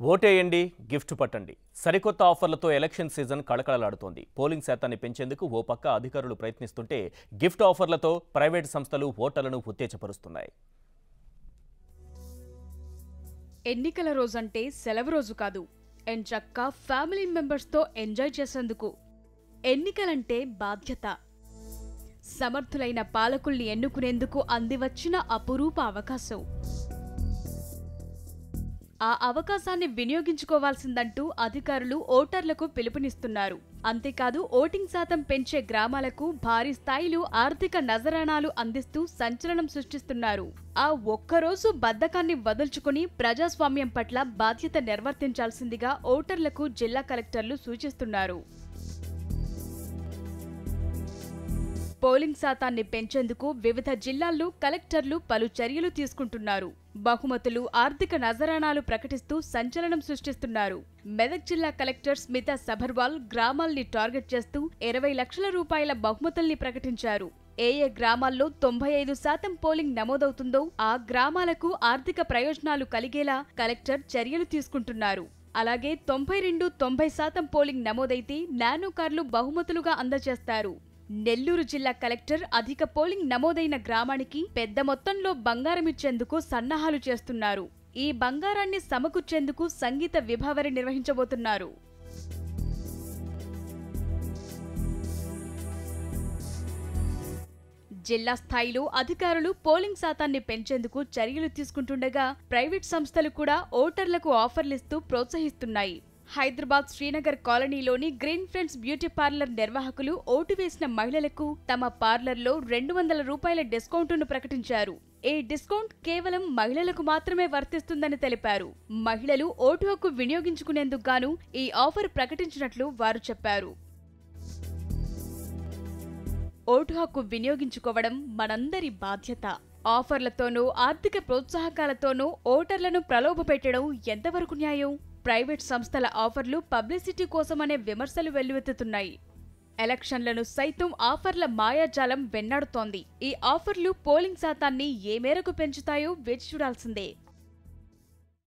ఓటేయండి గిఫ్ట్ పట్టండి సరికొత్త ఆఫర్లతో ఎలక్షన్ సీజన్ కళకళలాడుతోంది. పోలింగ్ శాతాన్ని పెంచేందుకు ఓ పక్క అధికారులు ప్రయత్నిస్తుంటే గిఫ్ట్ ఆఫర్లతో ప్రైవేట్ సంస్థలు ఓటర్లను ఉత్తేజపరుస్తున్నాయి. ఎన్నికల రోజంటే సెలవు రోజు కాదు, ఎంచక్కా ఫ్యామిలీ మెంబర్స్తో ఎంజాయ్ చేసేందుకు. ఎన్నికలంటే బాధ్యత. సమర్థులైన పాలకుల్ని ఎన్నుకునేందుకు అందివచ్చిన అపురూప అవకాశం. ఆ అవకాశాన్ని వినియోగించుకోవాల్సిందంటూ అధికారులు ఓటర్లకు పిలుపునిస్తున్నారు. అంతేకాదు ఓటింగ్ శాతం పెంచే గ్రామాలకు భారీ స్థాయిలో ఆర్థిక నజరానాలు అందిస్తూ సంచలనం సృష్టిస్తున్నారు. ఆ ఒక్కరోజు బద్ధకాన్ని వదుల్చుకుని ప్రజాస్వామ్యం పట్ల బాధ్యత నిర్వర్తించాల్సిందిగా ఓటర్లకు జిల్లా కలెక్టర్లు సూచిస్తున్నారు. పోలింగ్ శాతాన్ని పెంచేందుకు వివిధ జిల్లాల్లో కలెక్టర్లు పలు చర్యలు తీసుకుంటున్నారు. బహుమతులు, ఆర్థిక నజరానాలు ప్రకటిస్తూ సంచలనం సృష్టిస్తున్నారు. మెదక్ జిల్లా కలెక్టర్ స్మితా సబర్వాల్ గ్రామాల్ని టార్గెట్ చేస్తూ 20 లక్షల రూపాయల బహుమతుల్ని ప్రకటించారు. ఏ గ్రామాల్లో 95% పోలింగ్ నమోదవుతుందో ఆ గ్రామాలకు ఆర్థిక ప్రయోజనాలు కలిగేలా కలెక్టర్ చర్యలు తీసుకుంటున్నారు. అలాగే 92-90% పోలింగ్ నమోదైతే నానో కార్లు బహుమతులుగా అందజేస్తారు. నెల్లూరు జిల్లా కలెక్టర్ అధిక పోలింగ్ నమోదైన గ్రామానికి పెద్ద మొత్తంలో బంగారం ఇచ్చేందుకు సన్నాహాలు చేస్తున్నారు. ఈ బంగారాన్ని సమకూర్చేందుకు సంగీత విభావరి నిర్వహించబోతున్నారు. జిల్లా స్థాయిలో అధికారులు పోలింగ్ శాతాన్ని పెంచేందుకు చర్యలు తీసుకుంటుండగా ప్రైవేట్ సంస్థలు కూడా ఓటర్లకు ఆఫర్లిస్తూ ప్రోత్సహిస్తున్నాయి. హైదరాబాద్ శ్రీనగర్ కాలనీలోని గ్రీన్ ఫ్రెండ్స్ బ్యూటీ పార్లర్ నిర్వాహకులు ఓటు వేసిన మహిళలకు తమ పార్లర్లో 200 రూపాయల డిస్కౌంట్ను ప్రకటించారు. ఈ డిస్కౌంట్ కేవలం మహిళలకు మాత్రమే వర్తిస్తుందని తెలిపారు. మహిళలు ఓటు హక్కు వినియోగించుకునేందుకు గాను ఈ ఆఫర్ ప్రకటించినట్లు వారు చెప్పారు. ఓటు హక్కు వినియోగించుకోవడం మనందరి బాధ్యత. ఆఫర్లతోనూ ఆర్థిక ప్రోత్సాహకాలతోనూ ఓటర్లను ప్రలోభపెట్టడం ఎంతవరకు న్యాయం? ప్రైవేట్ సంస్థల ఆఫర్లు పబ్లిసిటీ కోసమనే విమర్శలు వెల్లువెత్తుతున్నాయి. ఎలక్షన్లను సైతం ఆఫర్ల మాయాజాలం వెన్నాడుతోంది. ఈ ఆఫర్లు పోలింగ్ శాతాన్ని ఏ మేరకు పెంచుతాయో వేచి చూడాల్సిందే.